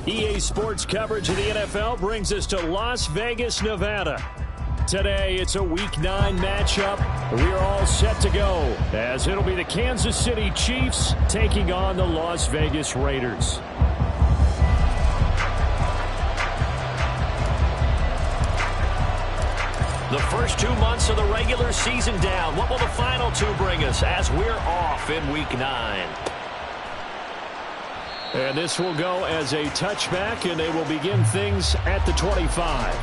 EA Sports coverage of the NFL brings us to Las Vegas, Nevada. Today, it's a Week 9 matchup. We're all set to go, as it'll be the Kansas City Chiefs taking on the Las Vegas Raiders. The first 2 months of the regular season down. What will the final 2 bring us as we're off in Week 9? And this will go as a touchback, and they will begin things at the 25.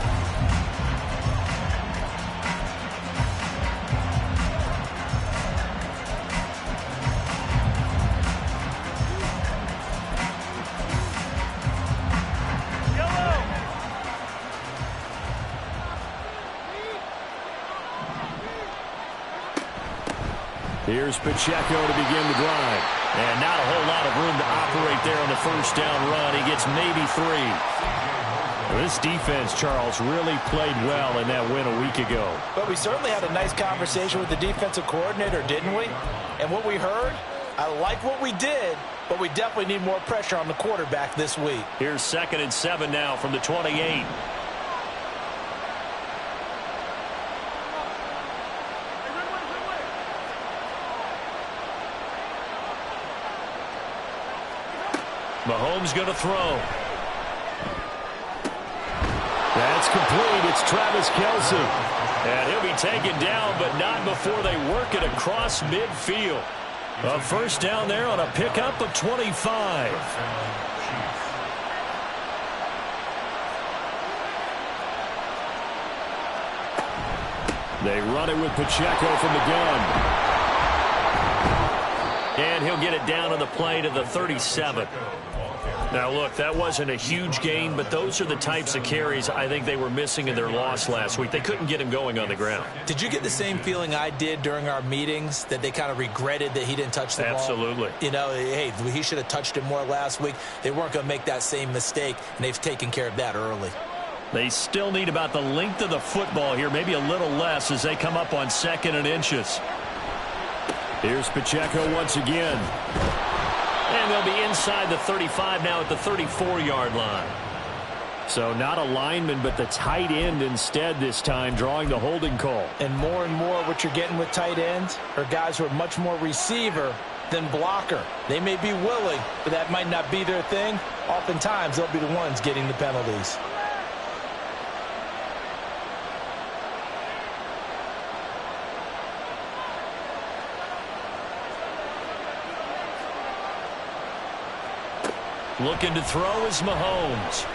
Here's Pacheco to begin the drive. And not a whole lot of room to operate there on the first down run. He gets maybe 3. Well, this defense, Charles, really played well in that win a week ago. But we certainly had a nice conversation with the defensive coordinator, didn't we? And what we heard, I like what we did, but we definitely need more pressure on the quarterback this week. Here's 2nd and 7 now from the 28. Mahomes going to throw. That's complete. It's Travis Kelce. And he'll be taken down, but not before they work it across midfield. A first down there on a pickup of 25. They run it with Pacheco from the gun. And he'll get it down on the play to the 37. Now, look, that wasn't a huge gain, but those are the types of carries I think they were missing in their loss last week. They couldn't get him going on the ground. Did you get the same feeling I did during our meetings, that they kind of regretted that he didn't touch the ball? Absolutely. You know, hey, he should have touched it more last week. They weren't going to make that same mistake, and they've taken care of that early. They still need about the length of the football here, maybe a little less as they come up on 2nd and inches. Here's Pacheco once again. And they'll be inside the 35 now at the 34-yard line. So not a lineman, but the tight end instead this time, drawing the holding call. And more what you're getting with tight ends are guys who are much more receiver than blocker. They may be willing, but that might not be their thing. Oftentimes, they'll be the ones getting the penalties. Looking to throw is Mahomes.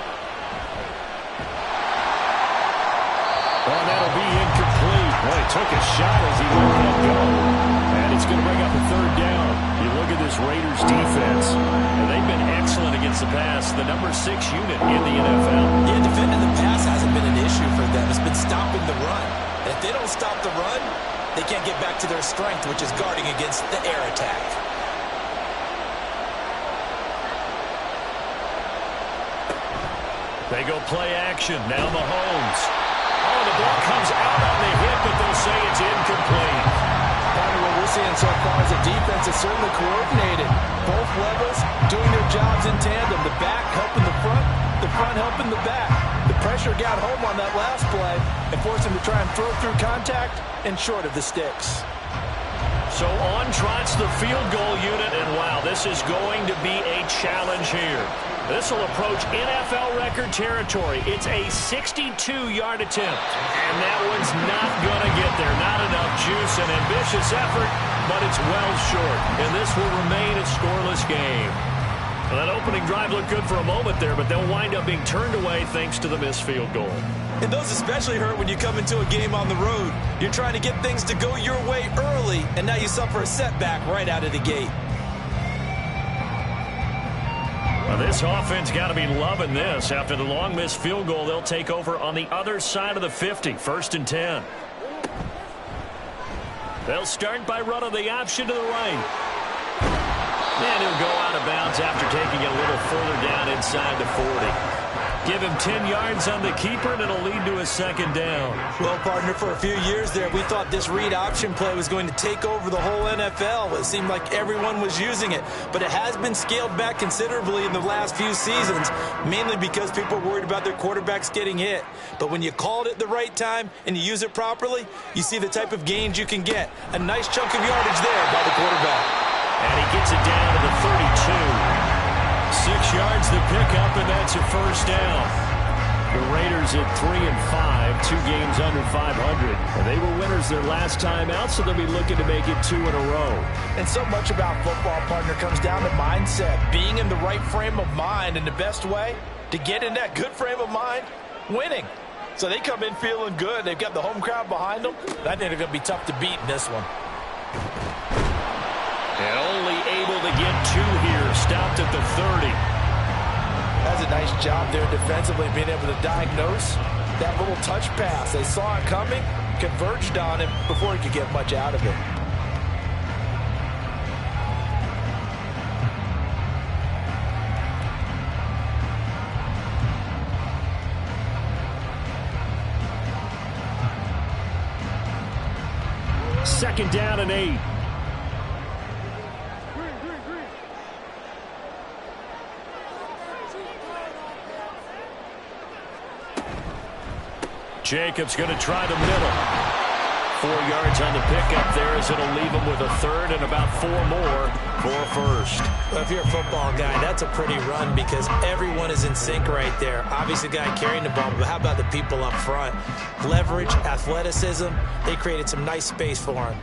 Oh, that'll be incomplete. Well, he took a shot as he let that go. And it's going to bring up a 3rd down. You look at this Raiders defense, and they've been excellent against the pass. The number 6 unit in the NFL. Yeah, defending the pass hasn't been an issue for them. It's been stopping the run. And if they don't stop the run, they can't get back to their strength, which is guarding against the air attack. They go play action. Now Mahomes. Oh, the ball comes out on the hit, but they'll say it's incomplete. What we're seeing so far is a defense is certainly coordinated. Both levels doing their jobs in tandem. The back helping the front helping the back. The pressure got home on that last play and forced him to try and throw through contact and short of the sticks. So on trots the field goal unit, and wow, this is going to be a challenge here. This will approach NFL record territory. It's a 62-yard attempt. And that one's not going to get there. Not enough juice, an ambitious effort, but it's well short. And this will remain a scoreless game. Well, that opening drive looked good for a moment there, but they'll wind up being turned away thanks to the missed field goal. And those especially hurt when you come into a game on the road. You're trying to get things to go your way early, and now you suffer a setback right out of the gate. Well, this offense got to be loving this. After the long missed field goal, they'll take over on the other side of the 50. 1st and 10. They'll start by running the option to the right. And he'll go out of bounds after taking a little further down inside the 40. Give him 10 yards on the keeper, and it'll lead to a second down. Well, partner, for a few years there, we thought this read option play was going to take over the whole NFL. It seemed like everyone was using it, but it has been scaled back considerably in the last few seasons, mainly because people are worried about their quarterbacks getting hit. But when you call it at the right time and you use it properly, you see the type of gains you can get. A nice chunk of yardage there by the quarterback. And he gets it down to the 32. 6 yards to pick up, and that's a first down. The Raiders at 3-5, 2 games under 500. And they were winners their last time out, so they'll be looking to make it 2 in a row. And so much about football, partner, comes down to mindset. Being in the right frame of mind, and the best way to get in that good frame of mind, winning. So they come in feeling good. They've got the home crowd behind them. I think they're going to be tough to beat in this one. And only able to get 2 here. Stopped at the 30. That's a nice job there defensively, being able to diagnose that little touch pass. They saw it coming, converged on it before he could get much out of it. Second down and 8. Jacobs going to try the middle. 4 yards on the pickup there as it'll leave him with a third and about 4 more for a first. Well, if you're a football guy, that's a pretty run because everyone is in sync right there. Obviously, the guy carrying the ball, but how about the people up front? Leverage, athleticism, they created some nice space for him.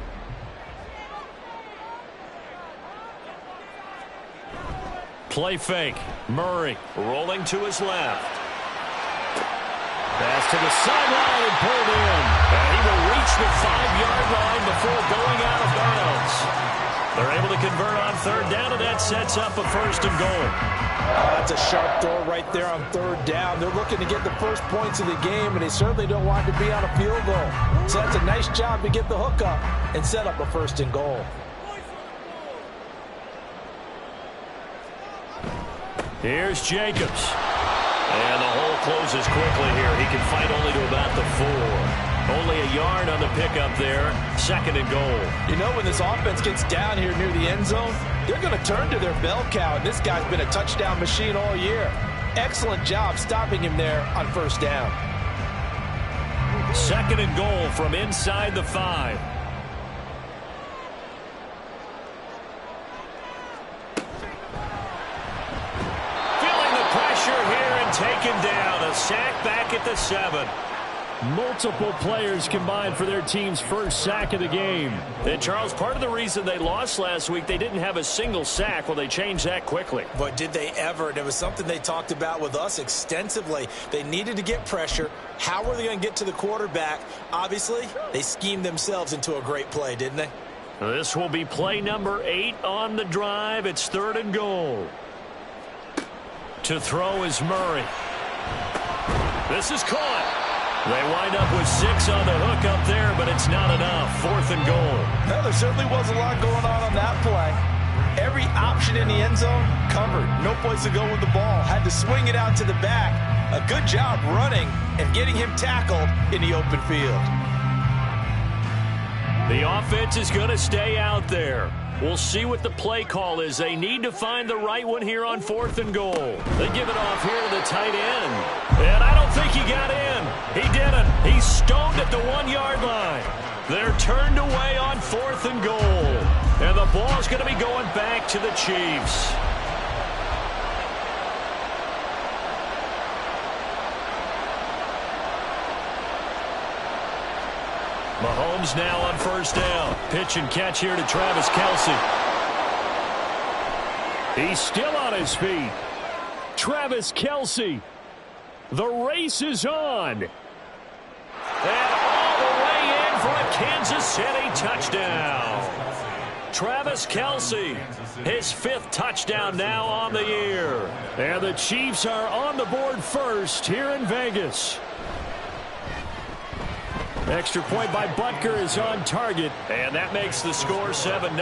Play fake. Murray rolling to his left. Pass to the sideline and pulled in. And he will reach the 5-yard line before going out of bounds. They're able to convert on third down, and that sets up a first and goal. That's a sharp throw right there on third down. They're looking to get the first points of the game, and they certainly don't want to be on a field goal. So that's a nice job to get the hook up and set up a first and goal. Here's Jacobs. And the hole closes quickly here. He can fight only to about the 4. Only a yard on the pickup there. Second and goal. You know, when this offense gets down here near the end zone, they're going to turn to their bell cow, and this guy's been a touchdown machine all year. Excellent job stopping him there on first down. Second and goal from inside the 5. Taken down. A sack back at the 7. Multiple players combined for their team's first sack of the game. And, Charles, part of the reason they lost last week, they didn't have a single sack. Well, they changed that quickly. But did they ever? And it was something they talked about with us extensively. They needed to get pressure. How were they going to get to the quarterback? Obviously, they schemed themselves into a great play, didn't they? This will be play number 8 on the drive. It's third and goal. To throw is Murray. This is caught. They wind up with 6 on the hook up there, but it's not enough. Fourth and goal. No, there certainly was a lot going on that play. Every option in the end zone covered. No place to go with the ball. Had to swing it out to the back. A good job running and getting him tackled in the open field. The offense is going to stay out there. We'll see what the play call is. They need to find the right one here on fourth and goal. They give it off here to the tight end. And I don't think he got in. He didn't. He's stoned at the 1-yard line. They're turned away on fourth and goal. And the ball's going to be going back to the Chiefs. Mahomes now on first down. Pitch and catch here to Travis Kelce. He's still on his feet. Travis Kelce. The race is on. And all the way in for a Kansas City touchdown. Travis Kelce, his 5th touchdown now on the year. And the Chiefs are on the board first here in Vegas. Extra point by Butker is on target, and that makes the score 7-0.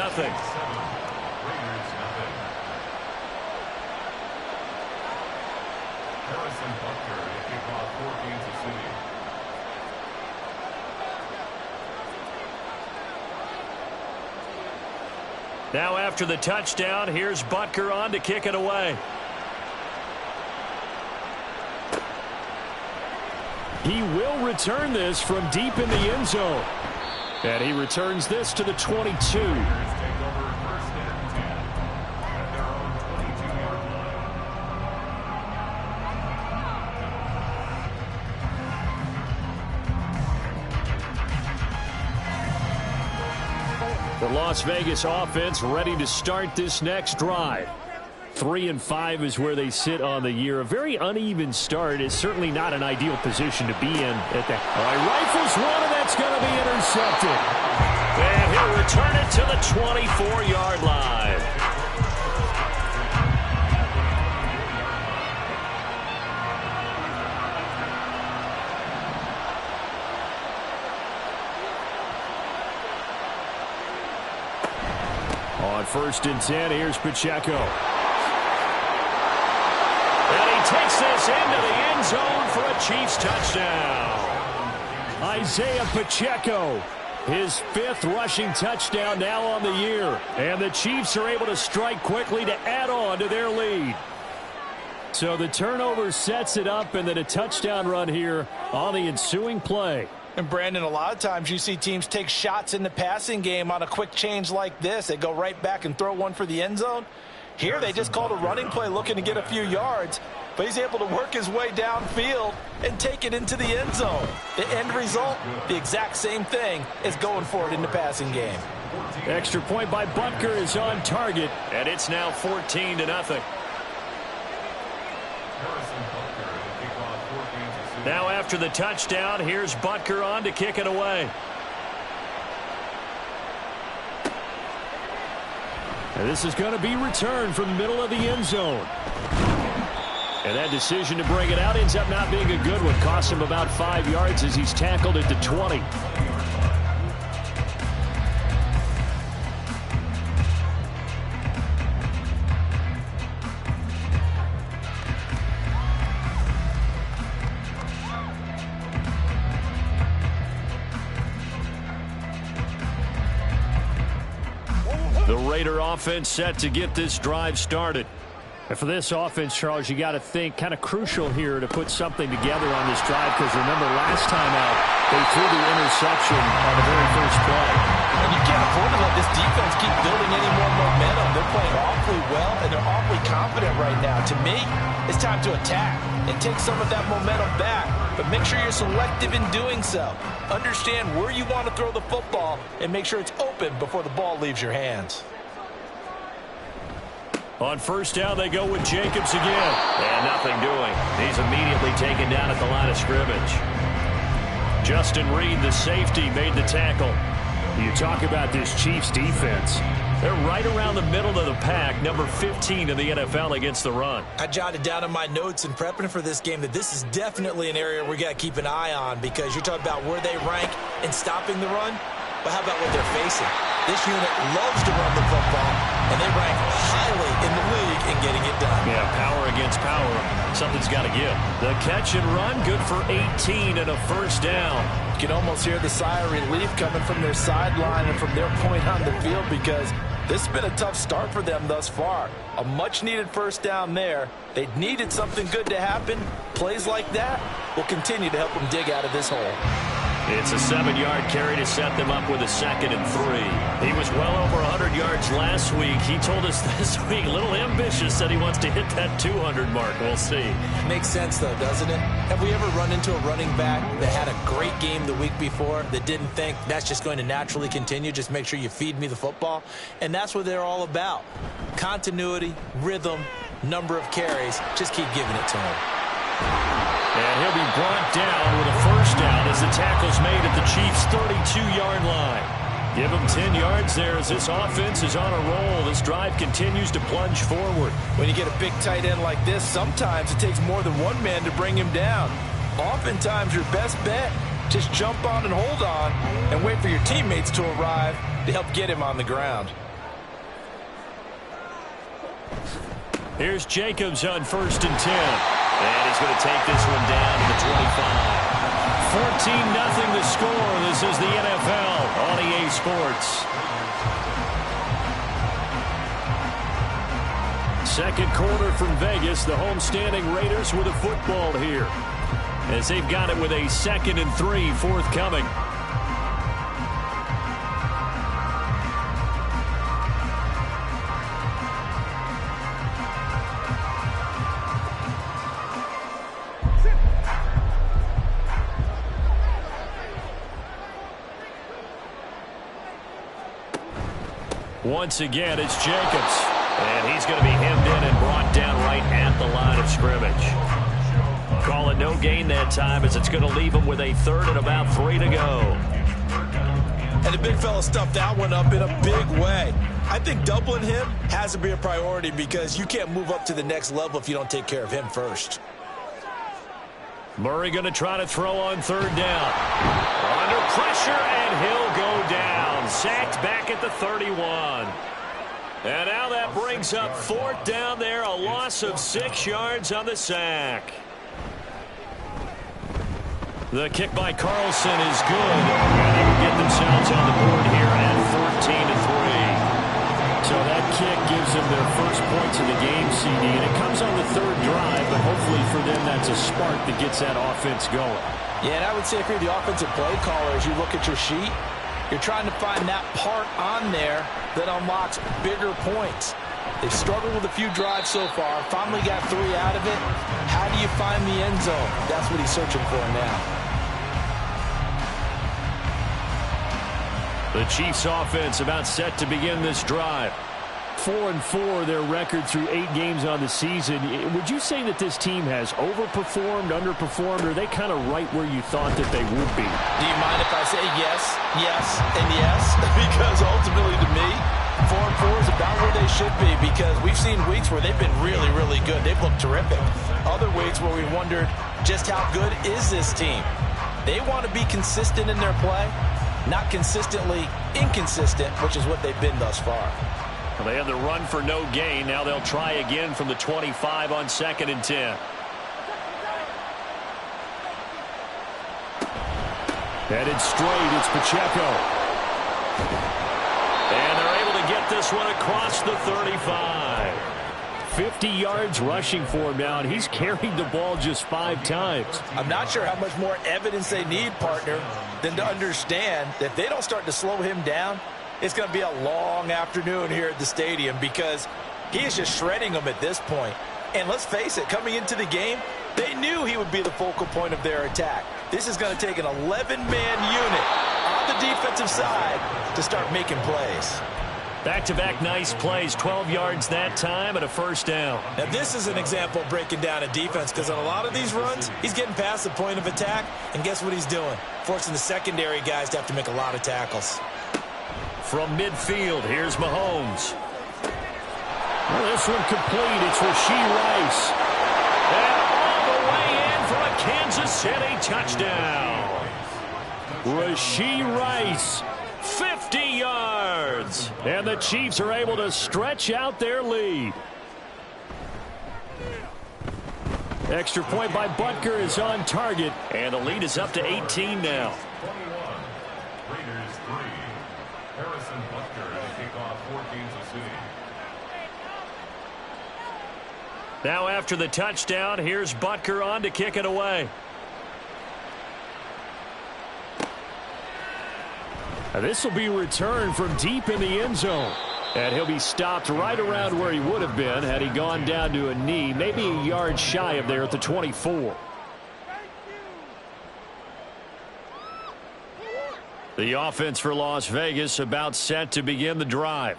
Now after the touchdown, here's Butker on to kick it away. He will return this from deep in the end zone. And he returns this to the 22. The Las Vegas offense ready to start this next drive. 3-5 is where they sit on the year. A very uneven start is certainly not an ideal position to be in. At the rifles one, and that's going to be intercepted. And he'll return it to the 24-yard line. On 1st and 10, here's Pacheco. And he takes this into the end zone for a Chiefs touchdown. Isaiah Pacheco, his 5th rushing touchdown now on the year. And the Chiefs are able to strike quickly to add on to their lead. So the turnover sets it up, and then a touchdown run here on the ensuing play. And Brandon, a lot of times you see teams take shots in the passing game on a quick change like this. They go right back and throw one for the end zone. Here they just called a running play looking to get a few yards, but he's able to work his way downfield and take it into the end zone. The end result, the exact same thing as going for it in the passing game. Extra point by Butker is on target, and it's now 14-0. Now after the touchdown, here's Butker on to kick it away. And this is going to be returned from the middle of the end zone. And that decision to bring it out ends up not being a good one. Costs him about 5 yards as he's tackled at the 20. The Raider offense set to get this drive started. And for this offense, Charles, you got to think kind of crucial here to put something together on this drive, because remember last time out they threw the interception on the very first play. And you can't afford to let this defense keep building any more momentum. They're playing awfully well, and they're awfully confident right now. To me, it's time to attack and take some of that momentum back. But make sure you're selective in doing so. Understand where you want to throw the football and make sure it's open before the ball leaves your hands. On 1st down, they go with Jacobs again. And nothing doing. He's immediately taken down at the line of scrimmage. Justin Reed, the safety, made the tackle. You talk about this Chiefs defense. They're right around the middle of the pack, number 15 in the NFL against the run. I jotted down in my notes in prepping for this game that this is definitely an area we got to keep an eye on, because you're talking about where they rank in stopping the run, but how about what they're facing? This unit loves to run the football, and they rank highly in the league in getting it done. Yeah, power against power. Something's got to give. The catch and run, good for 18 and a 1st down. You can almost hear the sigh of relief coming from their sideline and from their point on the field, because this has been a tough start for them thus far. A much-needed 1st down there. They needed something good to happen. Plays like that will continue to help them dig out of this hole. It's a 7-yard carry to set them up with a 2nd and 3. He was well over 100 yards last week. He told us this week, a little ambitious, said he wants to hit that 200 mark. We'll see. Makes sense, though, doesn't it? Have we ever run into a running back that had a great game the week before that didn't think that's just going to naturally continue? Just make sure you feed me the football. And that's what they're all about. Continuity, rhythm, number of carries. Just keep giving it to him. And he'll be brought down with a 1st down as the tackle's made at the Chiefs' 32-yard line. Give him 10 yards there as this offense is on a roll. This drive continues to plunge forward. When you get a big tight end like this, sometimes it takes more than one man to bring him down. Oftentimes, your best bet Just jump on and hold on and wait for your teammates to arrive to help get him on the ground. Here's Jacobs on 1st and 10. And he's going to take this one down to the 25. 14-0 the score. This is the NFL on EA Sports. Second quarter from Vegas. The homestanding Raiders with a football here, as they've got it with a 2nd and 3 forthcoming. Once again, it's Jacobs. And he's going to be hemmed in and brought down right at the line of scrimmage. Call it no gain that time, as it's going to leave him with a 3rd and about 3 to go. And the big fella stuffed that one up in a big way. I think doubling him has to be a priority, because you can't move up to the next level if you don't take care of him first. Murray going to try to throw on 3rd down. Under pressure, and he'll go down. Sacked back at the 31. And now that brings up 4th down there, a loss of 6 yards on the sack. The kick by Carlson is good, and they will get themselves on the board here at 14-3. So that kick gives them their first points of the game, CD, and it comes on the 3rd drive, but hopefully for them that's a spark that gets that offense going. Yeah, and I would say if you're the offensive play caller, as you look at your sheet, you're trying to find that part on there that unlocks bigger points. They've struggled with a few drives so far. Finally got 3 out of it. How do you find the end zone? That's what he's searching for now. The Chiefs offense about set to begin this drive. 4-4 their record through 8 games on the season. Would you say that this team has overperformed, underperformed, or are they kind of right where you thought that they would be? Do you mind if I say yes, yes, and yes? Because ultimately to me, 4-4 is about where they should be, because we've seen weeks where they've been really, really good. They've looked terrific. Other weeks where we wondered just how good is this team. They want to be consistent in their play, not consistently inconsistent, which is what they've been thus far. Well, they had the run for no gain. Now they'll try again from the 25 on 2nd and 10. Headed straight, it's Pacheco. And they're able to get this one across the 35. 50 yards rushing for him now, and he's carried the ball just 5 times. I'm not sure how much more evidence they need, partner, than to understand that if they don't start to slow him down, it's going to be a long afternoon here at the stadium, because he is just shredding them at this point. And let's face it, coming into the game, they knew he would be the focal point of their attack. This is going to take an 11-man unit on the defensive side to start making plays. Back-to-back nice plays, 12 yards that time and a 1st down. Now this is an example of breaking down a defense, because on a lot of these runs, he's getting past the point of attack, and guess what he's doing? Forcing the secondary guys to have to make a lot of tackles. From midfield, here's Mahomes. Well, this one complete. It's Rashee Rice. And all the way in for a Kansas City touchdown. Rashee Rice, 50 yards. And the Chiefs are able to stretch out their lead. Extra point by Butker is on target. And the lead is up to 18 now. Now after the touchdown, here's Butker on to kick it away. This will be returned from deep in the end zone. And he'll be stopped right around where he would have been had he gone down to a knee, maybe a yard shy of there at the 24. The offense for Las Vegas about set to begin the drive.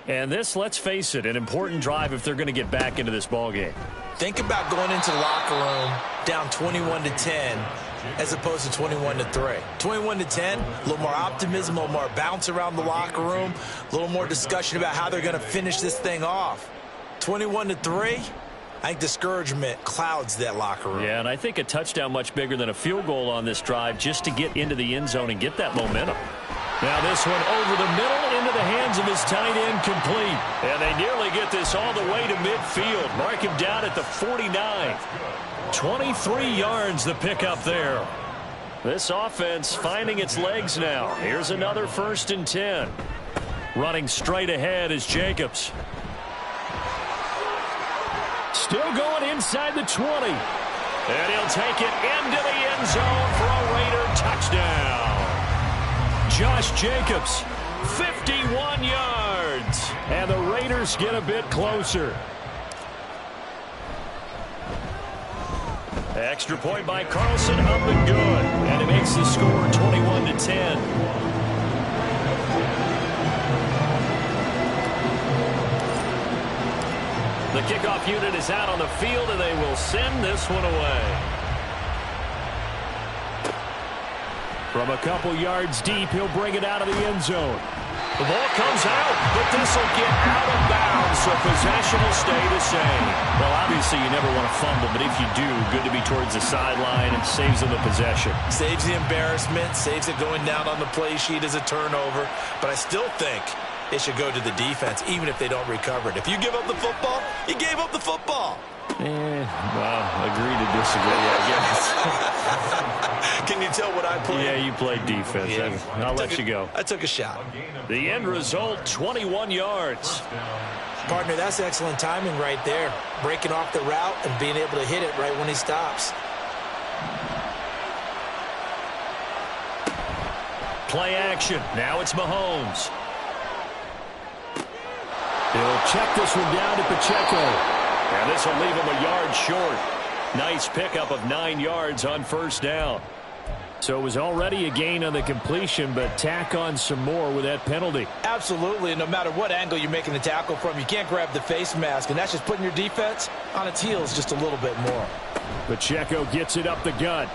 And this, let's face it, an important drive if they're going to get back into this ballgame. Think about going into the locker room down 21-10 as opposed to 21-3. 21-10, a little more optimism, a little more bounce around the locker room, a little more discussion about how they're going to finish this thing off. 21-3, I think discouragement clouds that locker room. Yeah, and I think a touchdown much bigger than a field goal on this drive just to get into the end zone and get that momentum. Now this one over the middle into the hands of his tight end, complete. And they nearly get this all the way to midfield. Mark him down at the 49. 23 yards the pickup there. This offense finding its legs now. Here's another 1st and 10. Running straight ahead is Jacobs. Still going inside the 20. And he'll take it into the end zone for a Raider touchdown. Josh Jacobs, 51 yards. And the Raiders get a bit closer. Extra point by Carlson, up and good. And it makes the score 21-10. The kickoff unit is out on the field, and they will send this one away. From a couple yards deep, he'll bring it out of the end zone. The ball comes out, but this will get out of bounds, so possession will stay the same. Well, obviously you never want to fumble, but if you do, good to be towards the sideline and saves them the possession. Saves the embarrassment, saves it going down on the play sheet as a turnover, but I still think it should go to the defense, even if they don't recover it. If you give up the football, you gave up the football. Well, agree to disagree, I guess. Can you tell what I played? Yeah, you played defense. Yeah. I'll let you go. I took a shot. The end result, 21 yards. Partner, that's excellent timing right there. Breaking off the route and being able to hit it right when he stops. Play action. Now it's Mahomes. He'll check this one down to Pacheco. And this will leave him a yard short. Nice pickup of 9 yards on 1st down. So it was already a gain on the completion, but tack on some more with that penalty. Absolutely, and no matter what angle you're making the tackle from, you can't grab the face mask, and that's just putting your defense on its heels just a little bit more. Pacheco gets it up the gut.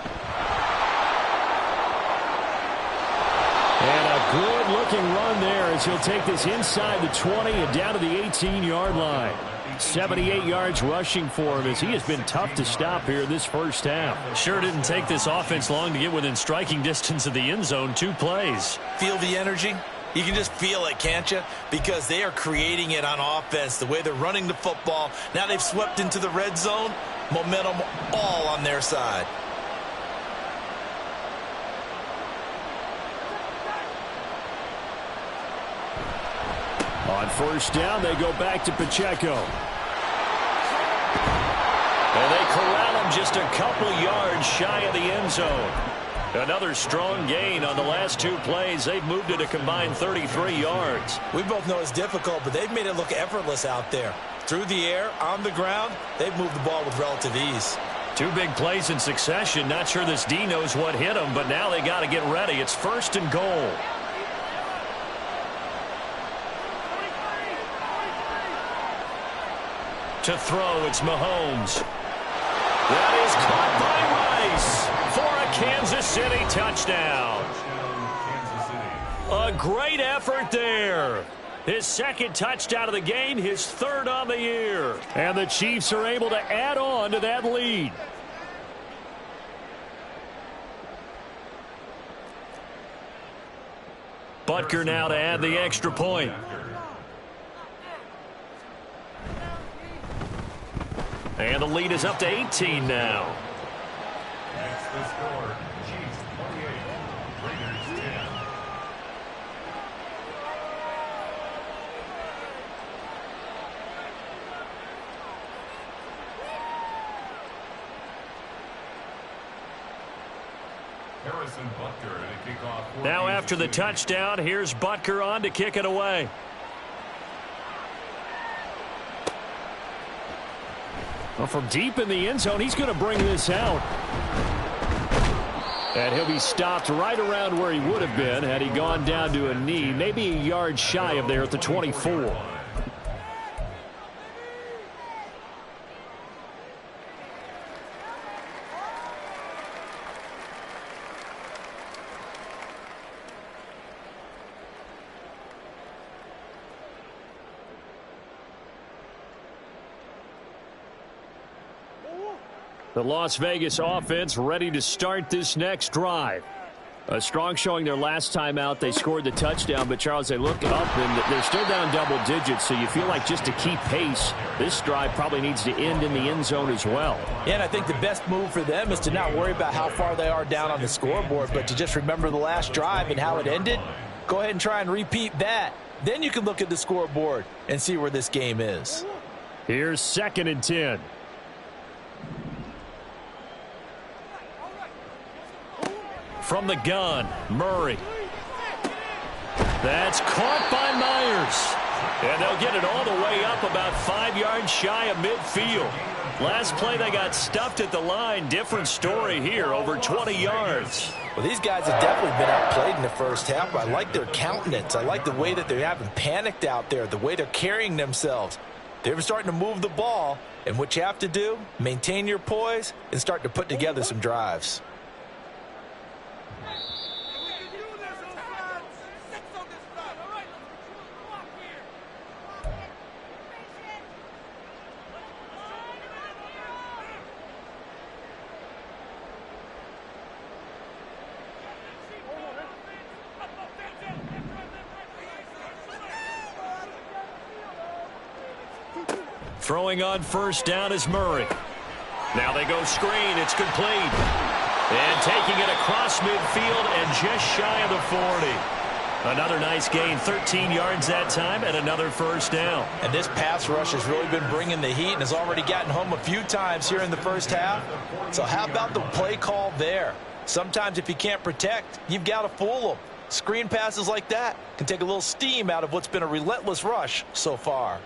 And a good-looking run there as he'll take this inside the 20 and down to the 18-yard line. 78 yards rushing for him as he has been tough to stop here this 1st half. Sure didn't take this offense long to get within striking distance of the end zone. 2 plays. Feel the energy? You can just feel it, can't you? Because they are creating it on offense, the way they're running the football. Now they've swept into the red zone. Momentum all on their side. On 1st down, they go back to Pacheco. And they corral him just a couple yards shy of the end zone. Another strong gain on the last 2 plays. They've moved it a combined 33 yards. We both know it's difficult, but they've made it look effortless out there. Through the air, on the ground, they've moved the ball with relative ease. 2 big plays in succession. Not sure this D knows what hit him, but now they got to get ready. It's 1st and goal. To throw, it's Mahomes. That is caught by Rice for a Kansas City touchdown. A great effort there. His 2nd touchdown of the game, his 3rd on the year. And the Chiefs are able to add on to that lead. Butker now to add the extra point. And the lead is up to 18 now. That's the score. Chiefs 28, Raiders 10. Harrison Butker to kick off. Now after the touchdown, here's Butker on to kick it away. Well, from deep in the end zone, he's going to bring this out. And he'll be stopped right around where he would have been had he gone down to a knee, maybe a yard shy of there at the 24. The Las Vegas offense ready to start this next drive. A strong showing their last time out. They scored the touchdown, but, Charles, they look up, and they're still down double digits, so you feel like just to keep pace, this drive probably needs to end in the end zone as well. Yeah, and I think the best move for them is to not worry about how far they are down on the scoreboard, but to just remember the last drive and how it ended. Go ahead and try and repeat that. Then you can look at the scoreboard and see where this game is. Here's 2nd and 10. From the gun, Murray. That's caught by Myers. And they'll get it all the way up about 5 yards shy of midfield. Last play they got stuffed at the line. Different story here, over 20 yards. Well, these guys have definitely been outplayed in the first half. I like their countenance. I like the way that they haven't panicked out there, the way they're carrying themselves. They're starting to move the ball, and what you have to do, maintain your poise and start to put together some drives. Throwing on first down is Murray. Now they go screen. It's complete. And taking it across midfield and just shy of the 40. Another nice gain, 13 yards that time, and another first down. And this pass rush has really been bringing the heat and has already gotten home a few times here in the first half. So how about the play call there? Sometimes if you can't protect, you've got to fool them. Screen passes like that can take a little steam out of what's been a relentless rush so far.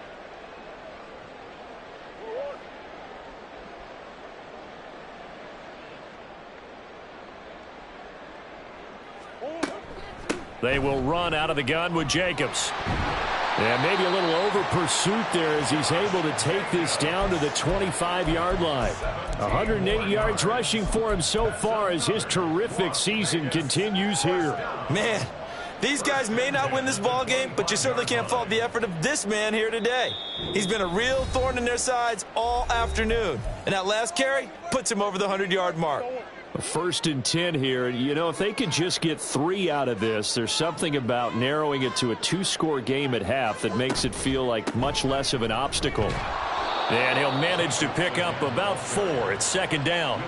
They will run out of the gun with Jacobs. And maybe a little over pursuit there as he's able to take this down to the 25-yard line. 108 yards rushing for him so far as his terrific season continues here. Man, these guys may not win this ball game, but you certainly can't fault the effort of this man here today. He's been a real thorn in their sides all afternoon. And that last carry puts him over the 100-yard mark. 1st and 10 here. You know, if they could just get 3 out of this, there's something about narrowing it to a 2-score game at half that makes it feel like much less of an obstacle. And he'll manage to pick up about 4. It's 2nd down.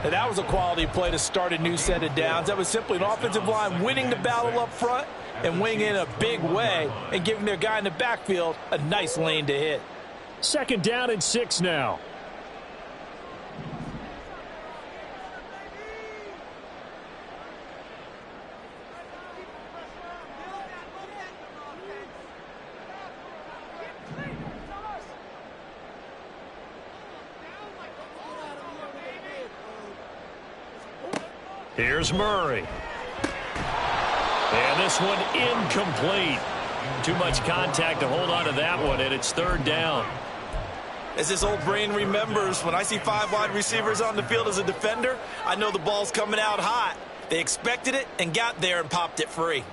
And that was a quality play to start a new set of downs. That was simply an offensive line winning the battle up front and winning in a big way and giving their guy in the backfield a nice lane to hit. 2nd down and 6 now. Here's Murray. And this one incomplete. Too much contact to hold on to that one, and it's 3rd down. As this old brain remembers, when I see 5 wide receivers on the field as a defender, I know the ball's coming out hot. They expected it and got there and popped it free.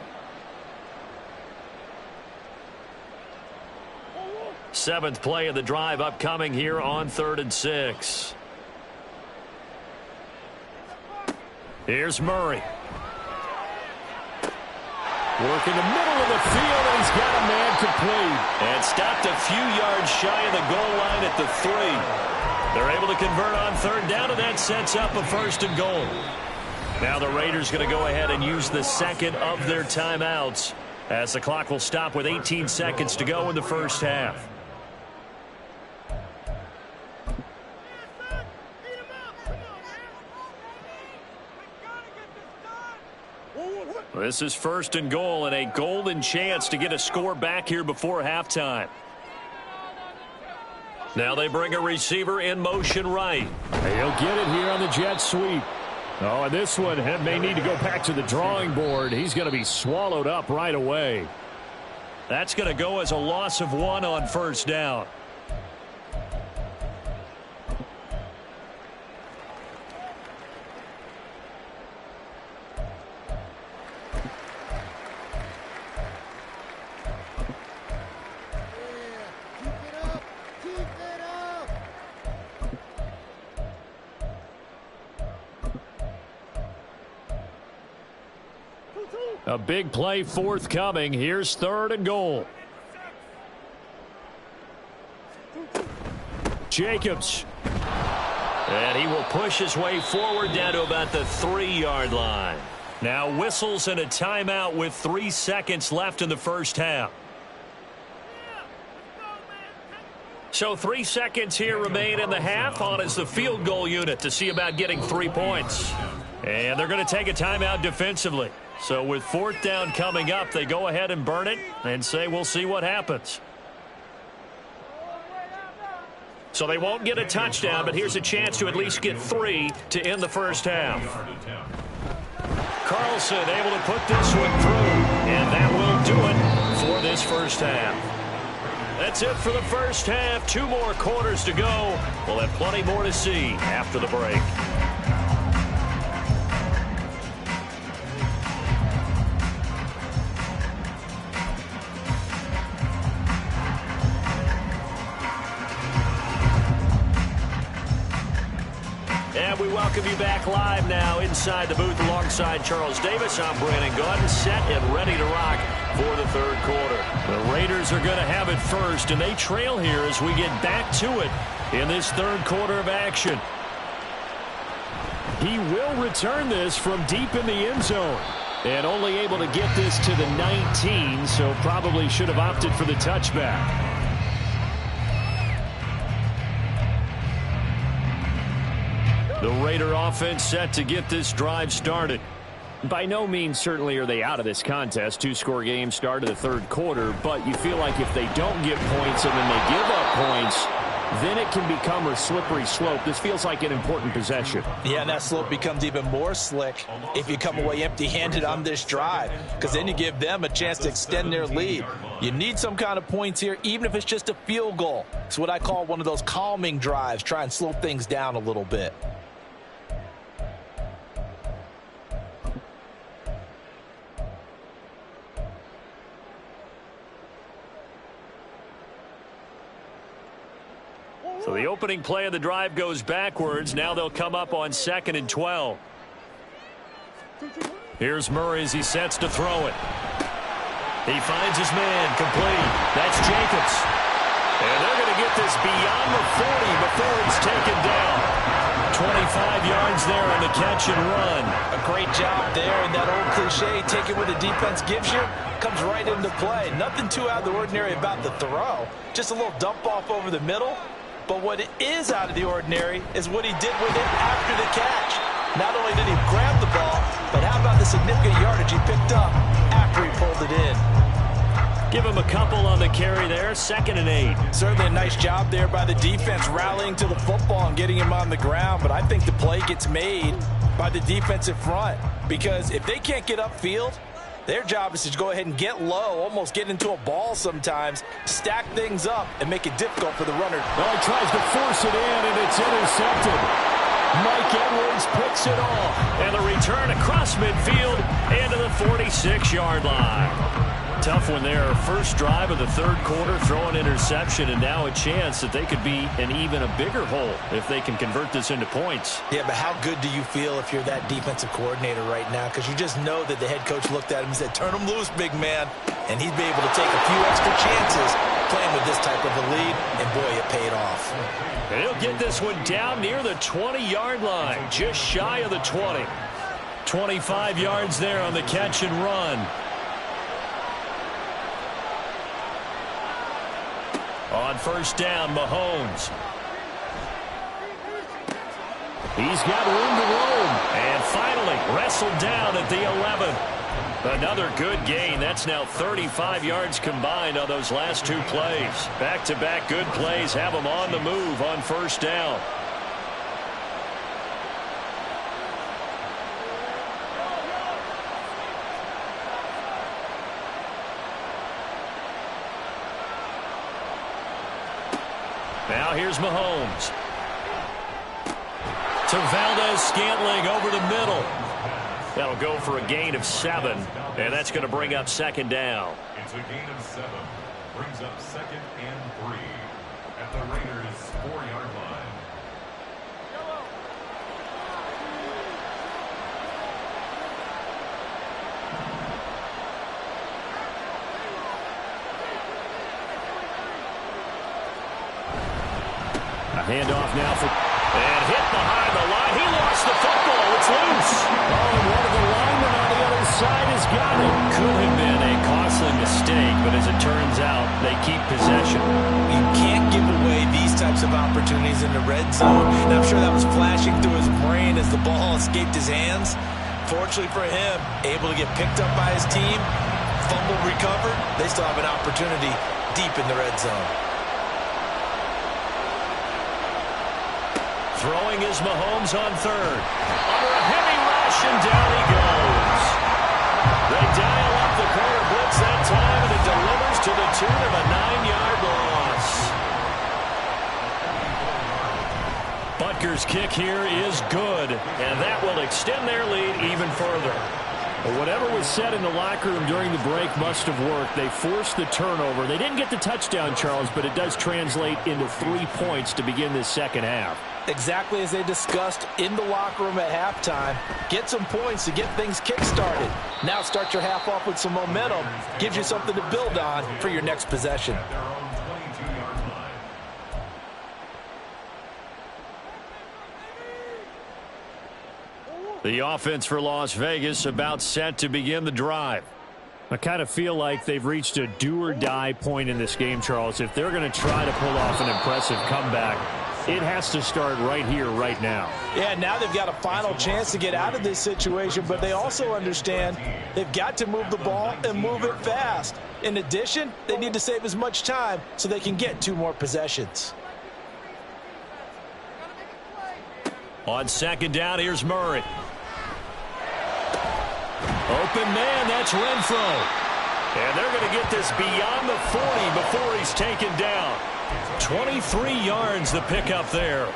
7th play of the drive upcoming here on 3rd and 6. Here's Murray. Working the middle of the field, and he's got a man complete. And stopped a few yards shy of the goal line at the 3. They're able to convert on 3rd down, and that sets up a 1st and goal. Now the Raiders going to go ahead and use the 2nd of their timeouts as the clock will stop with 18 seconds to go in the first half. This is 1st and goal and a golden chance to get a score back here before halftime. Now they bring a receiver in motion right. He'll get it here on the jet sweep. Oh, and this one may need to go back to the drawing board. He's going to be swallowed up right away. That's going to go as a loss of 1 on 1st down. A big play forthcoming. Here's 3rd and goal. Jacobs. And he will push his way forward down to about the 3-yard line. Now whistles and a timeout with 3 seconds left in the first half. So 3 seconds here remain in the half. On is the field goal unit to see about getting 3 points. And they're going to take a timeout defensively. So with 4th down coming up, they go ahead and burn it and say we'll see what happens. So they won't get a touchdown, but here's a chance to at least get 3 to end the first half. Carlson able to put this one through, and that will do it for this first half. That's it for the first half. 2 more quarters to go. We'll have plenty more to see after the break. And we welcome you back live now inside the booth alongside Charles Davis. I'm Brandon Gaudin, set and ready to rock for the 3rd quarter. The Raiders are going to have it first, and they trail here as we get back to it in this 3rd quarter of action. He will return this from deep in the end zone. And only able to get this to the 19, so probably should have opted for the touchback. The Raider offense set to get this drive started. By no means certainly are they out of this contest. 2-score game start of the 3rd quarter, but you feel like if they don't get points and then they give up points, then it can become a slippery slope. This feels like an important possession. Yeah, and that slope becomes even more slick if you come away empty-handed on this drive, because then you give them a chance to extend their lead. You need some kind of points here, even if it's just a field goal. It's what I call one of those calming drives. Try and slow things down a little bit. So the opening play of the drive goes backwards. Now they'll come up on 2nd and 12. Here's Murray as he sets to throw it. He finds his man complete. That's Jacobs. And they're going to get this beyond the 40 before it's taken down. 25 yards there on the catch and run. A great job there, and that old cliche, take it where the defense gives you, comes right into play. Nothing too out of the ordinary about the throw. Just a little dump off over the middle. But what is out of the ordinary is what he did with it after the catch. Not only did he grab the ball, but how about the significant yardage he picked up after he pulled it in. Give him a couple on the carry there. 2nd and 8. Certainly a nice job there by the defense rallying to the football and getting him on the ground. But I think the play gets made by the defensive front, because if they can't get upfield, their job is to go ahead and get low, almost get into a ball sometimes, stack things up, and make it difficult for the runner. Well, he tries to force it in, and it's intercepted. Mike Edwards picks it off. And the return across midfield into the 46-yard line. Tough one there. First drive of the 3rd quarter, throw an interception, and now a chance that they could be in even a bigger hole if they can convert this into points. Yeah, but how good do you feel if you're that defensive coordinator right now? Because you just know that the head coach looked at him and said, turn him loose, big man. And he'd be able to take a few extra chances playing with this type of a lead, and boy, it paid off. And he'll get this one down near the 20-yard line, just shy of the 20. 25 yards there on the catch and run. On first down, Mahomes. He's got room to roam. And finally wrestled down at the 11. Another good gain. That's now 35 yards combined on those last 2 plays. Back-to-back good plays have them on the move on first down. Now here's Mahomes. To Valdez-Scantling over the middle. That'll go for a gain of 7, and that's going to bring up 2nd down. It's a gain of 7. Brings up 2nd and 3 at the Raiders' 4-yard line. A handoff now for... And hit behind the line. He lost the football. It's loose. Oh, and one of the linemen on the other side has got it. Could have been a costly mistake, but as it turns out, they keep possession. You can't give away these types of opportunities in the red zone. And I'm sure that was flashing through his brain as the ball escaped his hands. Fortunately for him, able to get picked up by his team, fumble recovered. They still have an opportunity deep in the red zone. Throwing is Mahomes on third. Under a heavy rush, and down he goes. They dial up the corner blitz that time, and it delivers to the tune of a 9-yard loss. Butker's kick here is good, and that will extend their lead even further. But whatever was said in the locker room during the break must have worked. They forced the turnover. They didn't get the touchdown, Charles, but it does translate into 3 points to begin this second half. Exactly as they discussed in the locker room at halftime. Get some points to get things kick-started. Now start your half off with some momentum. Gives you something to build on for your next possession. The offense for Las Vegas about set to begin the drive. I kind of feel like they've reached a do-or-die point in this game, Charles. If they're going to try to pull off an impressive comeback, it has to start right here, right now. Yeah, now they've got a final chance to get out of this situation, but they also understand they've got to move the ball and move it fast. In addition, they need to save as much time so they can get 2 more possessions. On second down, here's Murray. Open man, that's Renfro. And they're going to get this beyond the 40 before he's taken down. 23 yards the pickup there.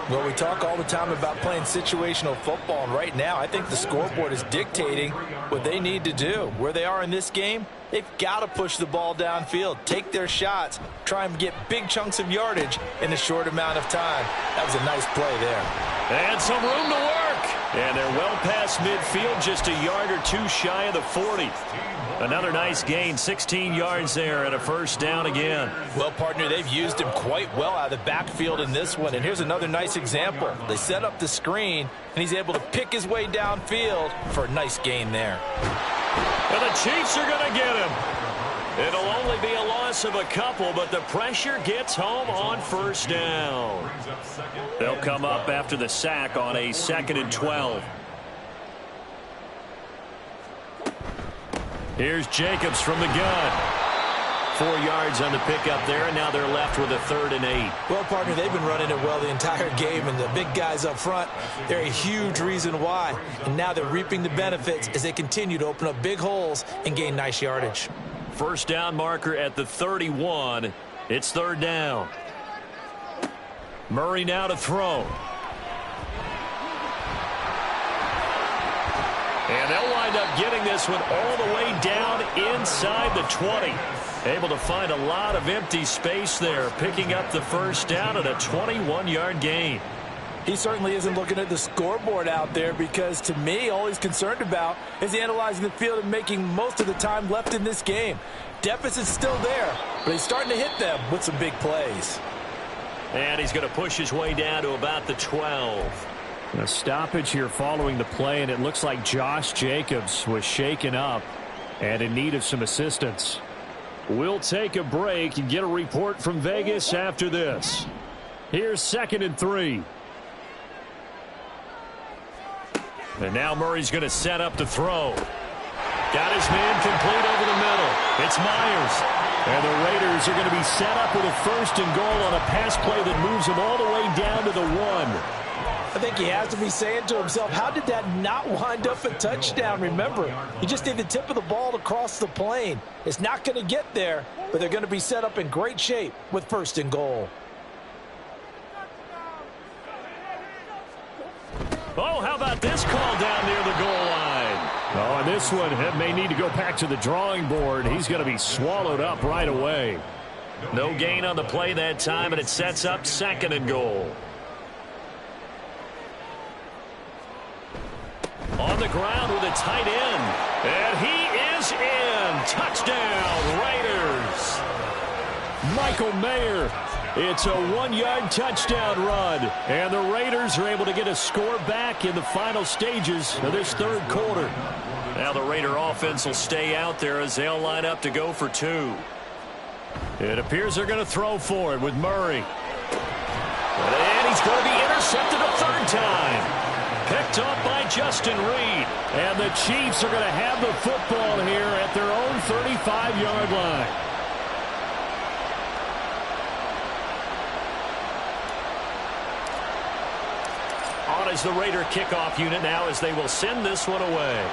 Well, we talk all the time about playing situational football, and right now I think the scoreboard is dictating what they need to do. Where they are in this game, they've got to push the ball downfield, take their shots, try and get big chunks of yardage in a short amount of time. That was a nice play there. And some room to work. And they're well past midfield, just a yard or 2 shy of the 40. Another nice gain, 16 yards there, and a first down again. Well, partner, they've used him quite well out of the backfield in this one. And here's another nice example. They set up the screen, and he's able to pick his way downfield for a nice gain there. And the Chiefs are going to get him. It'll only be a loss of a couple, but the pressure gets home on first down. They'll come up after the sack on a 2nd and 12. Here's Jacobs from the gun. 4 yards on the pickup there, and now they're left with a 3rd and 8. Well, partner, they've been running it well the entire game, and the big guys up front, they're a huge reason why. And now they're reaping the benefits as they continue to open up big holes and gain nice yardage. First down marker at the 31. It's 3rd down. Murray now to throw. And they'll wind up getting this one all the way down inside the 20. Able to find a lot of empty space there, picking up the first down at a 21-yard gain. He certainly isn't looking at the scoreboard out there because, to me, all he's concerned about is analyzing the field and making most of the time left in this game. Deficit's still there, but he's starting to hit them with some big plays. And he's going to push his way down to about the 12. A stoppage here following the play, and it looks like Josh Jacobs was shaken up and in need of some assistance. We'll take a break and get a report from Vegas after this. Here's 2nd and 3. And now Murray's going to set up to throw. Got his man complete over the middle. It's Myers. And the Raiders are going to be set up with a 1st and goal on a pass play that moves them all the way down to the 1. I think he has to be saying to himself, how did that not wind up a touchdown? Remember, he just need the tip of the ball to cross the plane. It's not going to get there, but they're going to be set up in great shape with 1st and goal. Oh, how about this call down near the goal line? Oh, and this one may need to go back to the drawing board. He's going to be swallowed up right away. No gain on the play that time, and it sets up 2nd and goal. On the ground with a tight end. And he is in. Touchdown, Raiders. Michael Mayer It's a 1-yard touchdown run. And the Raiders are able to get a score back in the final stages of this third quarter. Now the Raider offense will stay out there as they'll line up to go for 2. It appears they're going to throw for it with Murray. And he's going to be intercepted a third time. Picked up by Justin Reed. And the Chiefs are going to have the football here at their own 35-yard line. On is the Raider kickoff unit now as they will send this one away.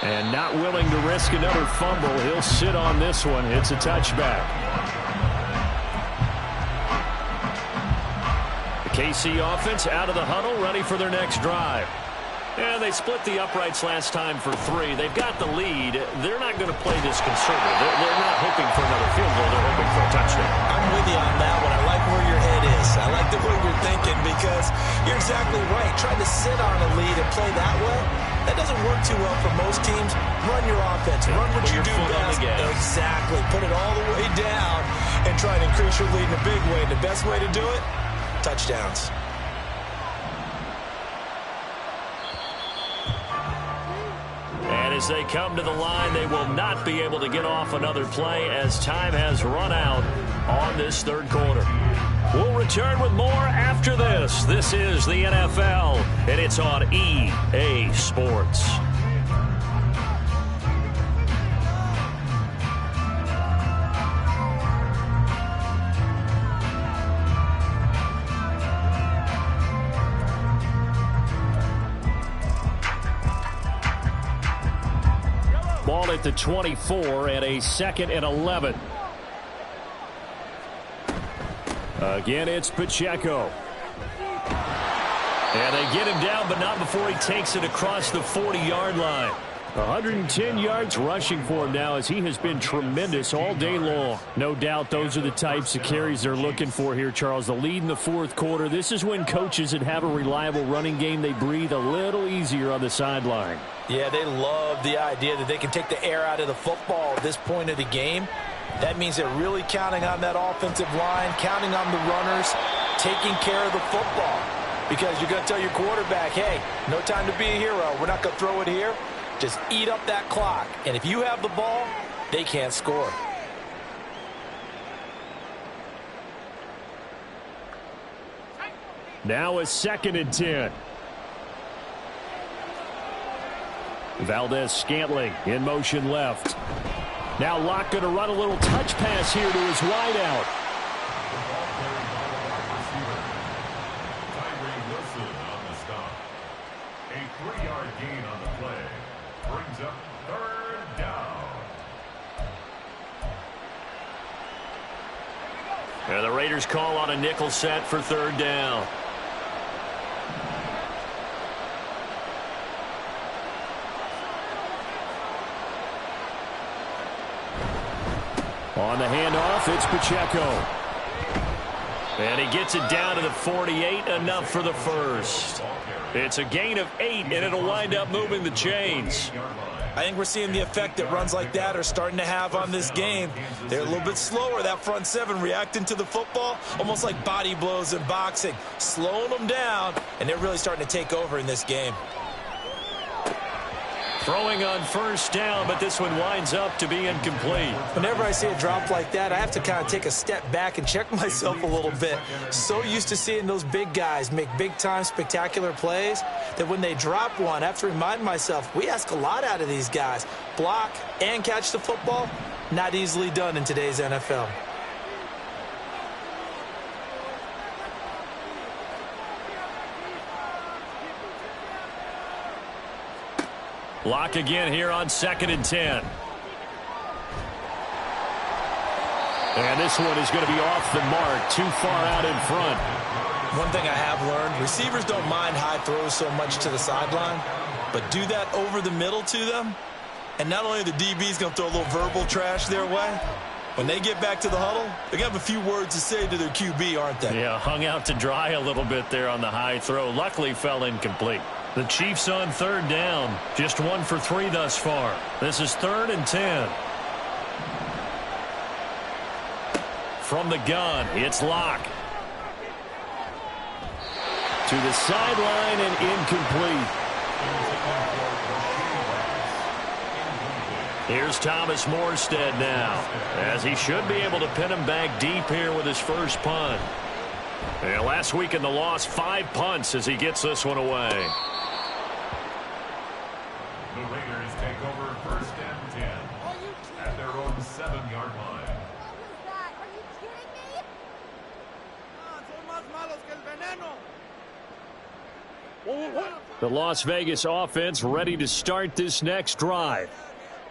And not willing to risk another fumble, he'll sit on this one. It's a touchback. KC offense out of the huddle, ready for their next drive. And they split the uprights last time for 3. They've got the lead. They're not going to play this conservative. They're not hoping for another field goal. They're hoping for a touchdown. I'm with you on that one. I like where your head is. I like the way you're thinking because you're exactly right. Trying to sit on a lead and play that way, that doesn't work too well for most teams. Run your offense. Run what you do best. Exactly. Put it all the way down and try and increase your lead in a big way. And the best way to do it, touchdowns. And as they come to the line, they will not be able to get off another play as time has run out on this third quarter. We'll return with more after this. This is the NFL, and it's on EA Sports. Ball at the 24 and a 2nd and 11. Again, it's Pacheco. And they get him down, but not before he takes it across the 40-yard line. 110 yards rushing for him now as he has been tremendous all day long. No doubt those are the types of carries they're looking for here, Charles. The lead in the fourth quarter. This is when coaches that have a reliable running game, they breathe a little easier on the sideline. Yeah, they love the idea that they can take the air out of the football at this point of the game. That means they're really counting on that offensive line, counting on the runners, taking care of the football. Because you're going to tell your quarterback, hey, no time to be a hero. We're not going to throw it here. Just eat up that clock. And if you have the ball, they can't score. Now a 2nd and 10. Valdez-Scantling in motion left. Now Locke going to run a little touch pass here to his wideout. A 3-yard gain on the play brings up 3rd down. And the Raiders call on a nickel set for 3rd down. On the handoff, it's Pacheco. And he gets it down to the 48, enough for the first. It's a gain of 8, and it'll wind up moving the chains. I think we're seeing the effect that runs like that are starting to have on this game. They're a little bit slower, that front 7 reacting to the football, almost like body blows in boxing, slowing them down, and they're really starting to take over in this game. Throwing on 1st down, but this one winds up to be incomplete. Whenever I see a drop like that, I have to kind of take a step back and check myself a little bit. So used to seeing those big guys make big-time spectacular plays that when they drop one, I have to remind myself, we ask a lot out of these guys. Block and catch the football, not easily done in today's NFL. Locke again here on 2nd and 10. And this one is going to be off the mark, too far out in front. One thing I have learned, receivers don't mind high throws so much to the sideline, but do that over the middle to them, and not only are the DBs going to throw a little verbal trash their way, when they get back to the huddle, they're going to have a few words to say to their QB, aren't they? Yeah, hung out to dry a little bit there on the high throw. Luckily fell incomplete. The Chiefs on 3rd down. Just 1 for 3 thus far. This is 3rd and 10. From the gun, it's Locke. To the sideline and incomplete. Here's Thomas Morstead now, as he should be able to pin him back deep here with his first punt. And last week in the loss, 5 punts as he gets this one away. The Raiders take over 1st and 10 at their own 7-yard line. Are you kidding me? The Las Vegas offense ready to start this next drive.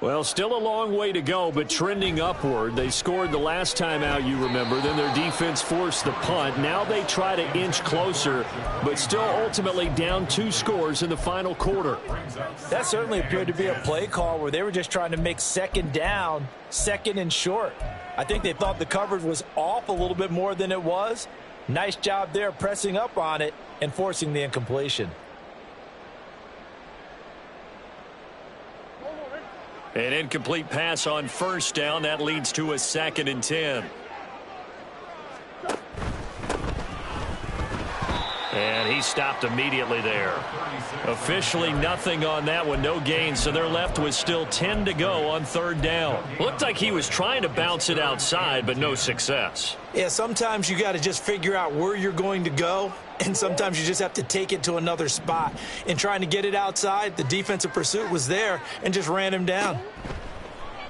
Well, still a long way to go, but trending upward. They scored the last time out, you remember. Then their defense forced the punt. Now they try to inch closer, but still ultimately down 2 scores in the final quarter. That certainly appeared to be a play call where they were just trying to make second down, second and short. I think they thought the coverage was off a little bit more than it was. Nice job there pressing up on it and forcing the incompletion. An incomplete pass on 1st down. That leads to a 2nd and 10. And he stopped immediately there. Officially nothing on that one. No gain, so they're left with still 10 to go on 3rd down. Looked like he was trying to bounce it outside, but no success. Yeah, sometimes you got to just figure out where you're going to go, and sometimes you just have to take it to another spot. In trying to get it outside, the defensive pursuit was there and just ran him down.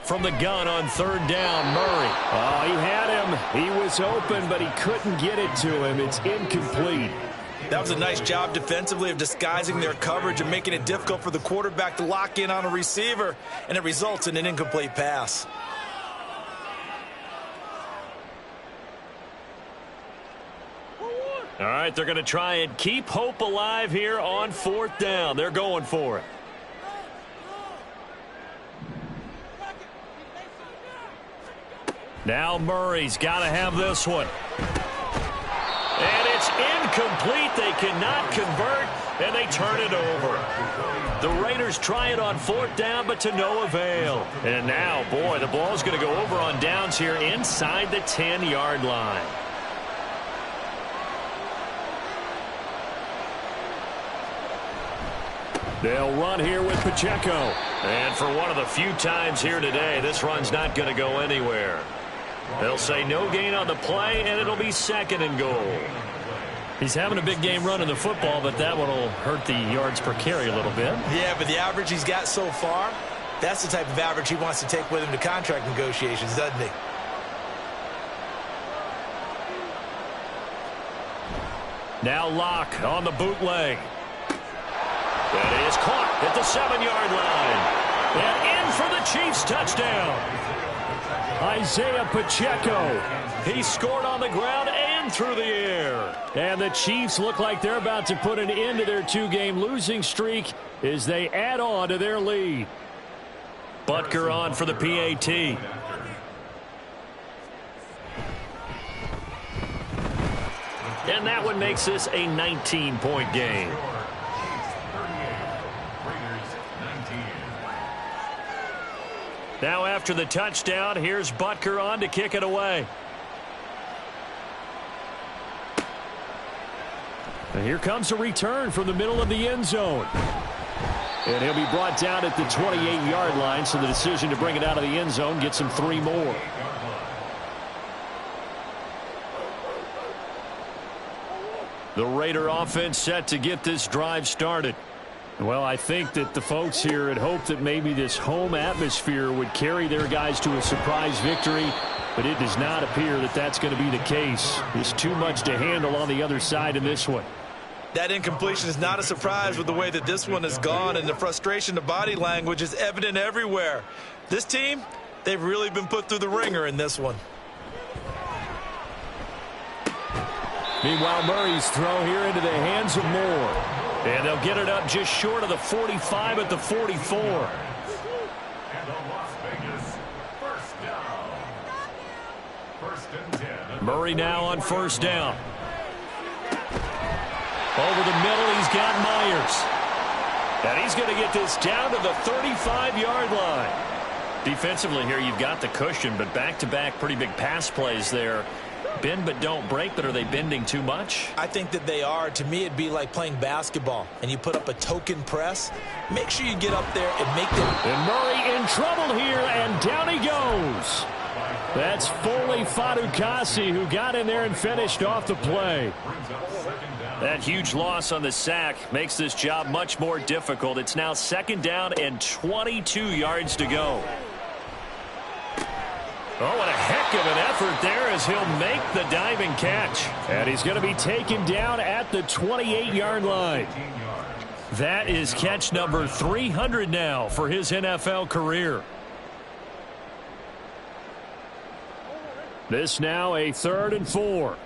From the gun on 3rd down, Murray. Oh, he had him. He was open, but he couldn't get it to him. It's incomplete. That was a nice job defensively of disguising their coverage and making it difficult for the quarterback to lock in on a receiver, and it results in an incomplete pass. All right, they're going to try and keep hope alive here on 4th down. They're going for it. Now Murray's got to have this one. And it's incomplete. They cannot convert, and they turn it over. The Raiders try it on 4th down, but to no avail. And now, boy, the ball's going to go over on downs here inside the 10-yard line. They'll run here with Pacheco. And for one of the few times here today, this run's not going to go anywhere. They'll say no gain on the play, and it'll be 2nd and goal. He's having a big game running the football, but that one will hurt the yards per carry a little bit. Yeah, but the average he's got so far, that's the type of average he wants to take with him to contract negotiations, doesn't he? Now Locke on the bootleg. That is caught at the 7-yard line. And in for the Chiefs touchdown. Isaiah Pacheco. He scored on the ground and through the air. And the Chiefs look like they're about to put an end to their 2-game losing streak as they add on to their lead. Butker on for the PAT. And that one makes this a 19-point game. Now after the touchdown, here's Butker on to kick it away. And here comes a return from the middle of the end zone. And he'll be brought down at the 28-yard line, so the decision to bring it out of the end zone gets him 3 more. The Raider offense set to get this drive started. Well, I think that the folks here had hoped that maybe this home atmosphere would carry their guys to a surprise victory, but it does not appear that that's going to be the case. There's too much to handle on the other side in this one. That incompletion is not a surprise with the way that this one has gone, and the frustration, the body language is evident everywhere. This team, they've really been put through the ringer in this one. Meanwhile, Murray's throw here into the hands of Moore. And they'll get it up just short of the 45 at the 44. And the Las Vegas 1st down. 1st and 10. Murray now on 1st down. Over the middle, he's got Myers. And he's going to get this down to the 35-yard line. Defensively here, you've got the cushion, but back-to-back pretty big pass plays there. Bend but don't break, but are they bending too much? I think that they are. To me, it'd be like playing basketball, and you put up a token press. Make sure you get up there and make them. And Murray in trouble here, and down he goes. That's Foley Fadukasi who got in there and finished off the play. That huge loss on the sack makes this job much more difficult. It's now 2nd down and 22 yards to go. Oh, what a heck of an effort there as he'll make the diving catch. And he's going to be taken down at the 28-yard line. That is catch number 300 now for his NFL career. This now a 3rd and 4.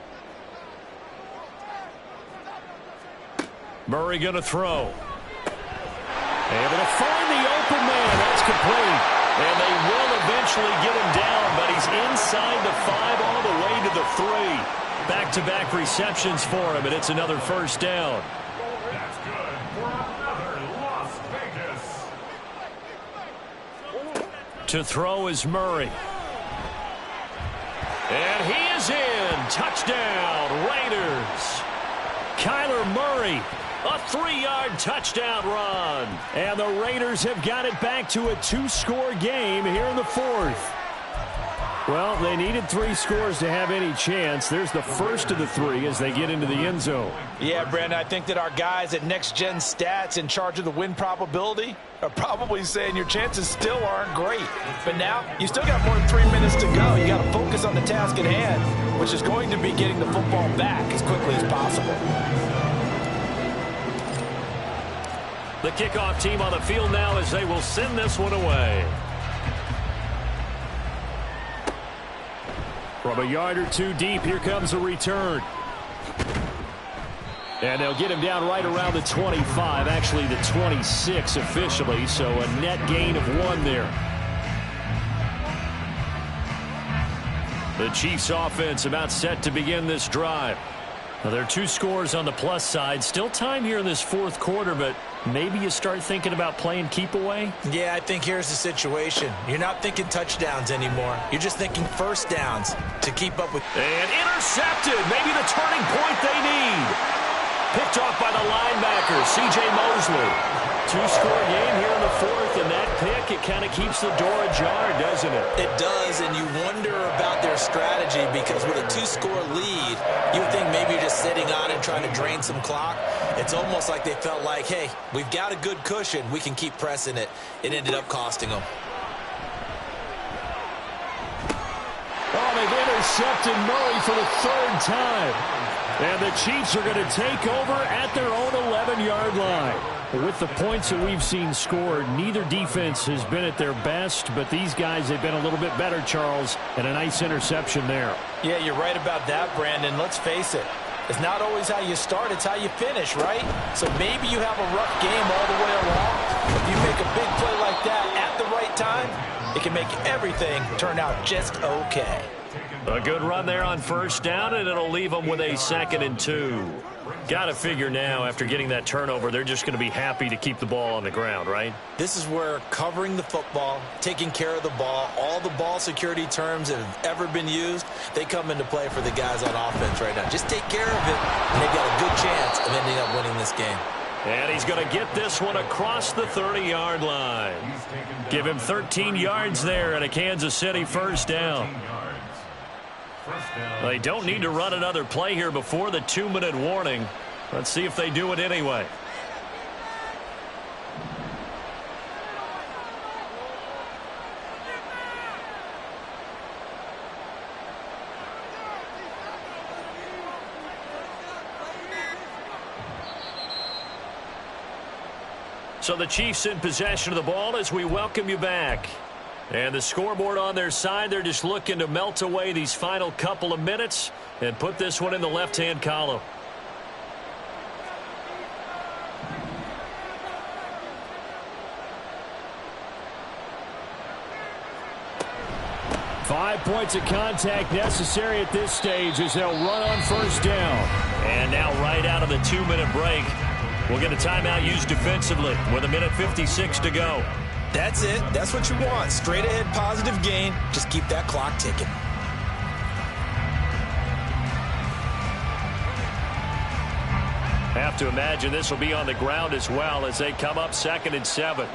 Murray going to throw. Able to find the open man. That's complete. And they will eventually get him down, but he's inside the 5 all the way to the 3. Back-to-back receptions for him, and it's another 1st down. That's good for another Las Vegas. To throw is Murray. And he is in. Touchdown, Raiders. Kyler Murray. A 3-yard touchdown run. And the Raiders have got it back to a 2-score game here in the 4th. Well, they needed 3 scores to have any chance. There's the first of the 3 as they get into the end zone. Yeah, Brandon, I think that our guys at Next Gen Stats in charge of the win probability are probably saying your chances still aren't great. But now, you still got more than 3 minutes to go. You got to focus on the task at hand, which is going to be getting the football back as quickly as possible. The kickoff team on the field now as they will send this one away. From a yard or 2 deep, here comes a return. And they'll get him down right around the 25, actually the 26 officially, so a net gain of 1 there. The Chiefs offense about set to begin this drive. Now, there are 2 scores on the plus side. Still time here in this 4th quarter, but maybe you start thinking about playing keep away? Yeah, I think here's the situation. You're not thinking touchdowns anymore. You're just thinking 1st downs to keep up with. And intercepted. Maybe the turning point they need. Picked off by the linebacker, C.J. Mosley. 2-score game here in the 4th, and that pick, it kind of keeps the door ajar, doesn't it? It does, and you wonder about their strategy because with a 2-score lead, you would think maybe you're just sitting on and trying to drain some clock. It's almost like they felt like, hey, we've got a good cushion. We can keep pressing it. It ended up costing them. Oh, they've intercepted Murray for the 3rd time. And the Chiefs are going to take over at their own 11-yard line. With the points that we've seen scored, neither defense has been at their best, but these guys have been a little bit better, Charles, and a nice interception there. Yeah, you're right about that, Brandon. Let's face it. It's not always how you start, it's how you finish, right? So maybe you have a rough game all the way along. If you make a big play like that at the right time, it can make everything turn out just okay. A good run there on 1st down, and it'll leave them with a 2nd and 2. Got to figure now, after getting that turnover, they're just going to be happy to keep the ball on the ground, right? This is where covering the football, taking care of the ball, all the ball security terms that have ever been used, they come into play for the guys on offense right now. Just take care of it, and they've got a good chance of ending up winning this game. And he's going to get this one across the 30-yard line. Give him 13 yards there and a Kansas City 1st down. They don't need to run another play here before the 2-minute warning. Let's see if they do it anyway. So the Chiefs in possession of the ball as we welcome you back. And the scoreboard on their side, they're just looking to melt away these final couple of minutes and put this one in the left-hand column. Five points of contact necessary at this stage as they'll run on 1st down. And now right out of the 2-minute break, we'll get a timeout used defensively with 1:56 to go. That's it. That's what you want. Straight ahead positive gain. Just keep that clock ticking. Have to imagine this will be on the ground as well as they come up 2nd and 7.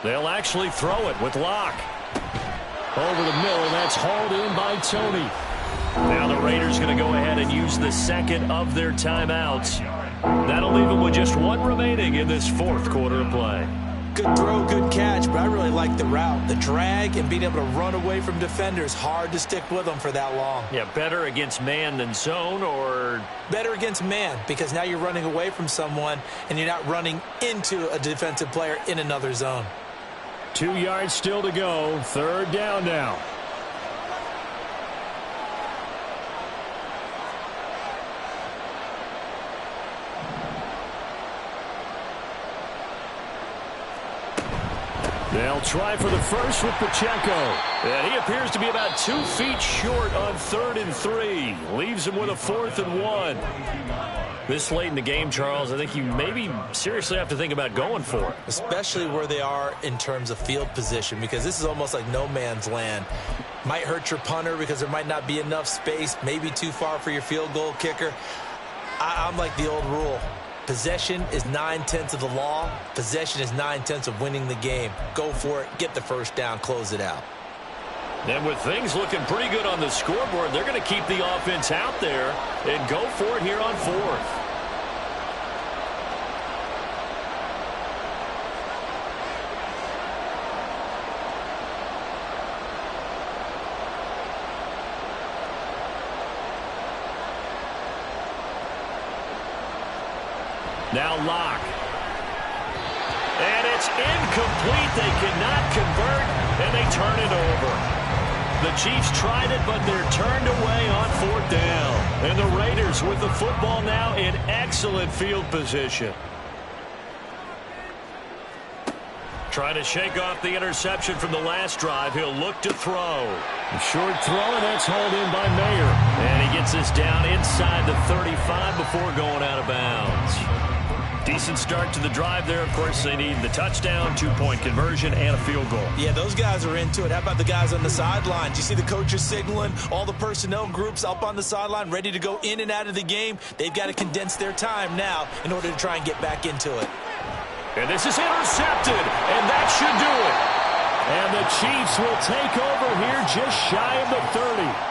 They'll actually throw it with Locke. Over the middle, that's hauled in by Tony. Now the Raiders going to go ahead and use the second of their timeouts. That'll leave them with just one remaining in this 4th quarter of play. Good throw, good catch, but I really like the route. The drag and being able to run away from defenders, hard to stick with them for that long. Yeah, better against man than zone, or? Better against man, because now you're running away from someone and you're not running into a defensive player in another zone. 2 yards still to go. 3rd down now. They'll try for the first with Pacheco. And he appears to be about 2 feet short on 3rd and 3. Leaves him with a 4th and 1. This late in the game, Charles, I think you maybe seriously have to think about going for it. Especially where they are in terms of field position, because this is almost like no man's land. Might hurt your punter because there might not be enough space, maybe too far for your field goal kicker. I'm like the old rule. Possession is 9/10 of the law. Possession is 9/10 of winning the game. Go for it. Get the first down. Close it out. And with things looking pretty good on the scoreboard, they're going to keep the offense out there and go for it here on 4th. Now Locke. And it's incomplete. They cannot convert, and they turn it over. The Chiefs tried it, but they're turned away on 4th down. And the Raiders with the football now in excellent field position. Trying to shake off the interception from the last drive. He'll look to throw. A short throw, and that's hauled in by Mayer. And he gets this down inside the 35 before going out of bounds. Decent start to the drive there. Of course, they need the touchdown, 2-point conversion, and a field goal. Yeah, those guys are into it. How about the guys on the sidelines? You see the coaches signaling, all the personnel groups up on the sideline, ready to go in and out of the game. They've got to condense their time now in order to try and get back into it. And this is intercepted, and that should do it. And the Chiefs will take over here just shy of the 30.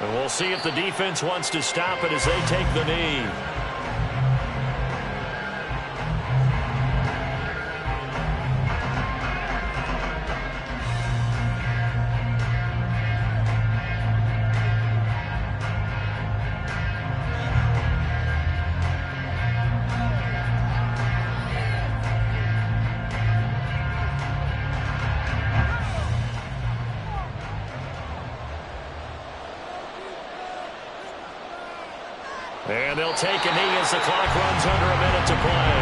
And we'll see if the defense wants to stop it as they take the knee. And they'll take a knee as the clock runs under a minute to play.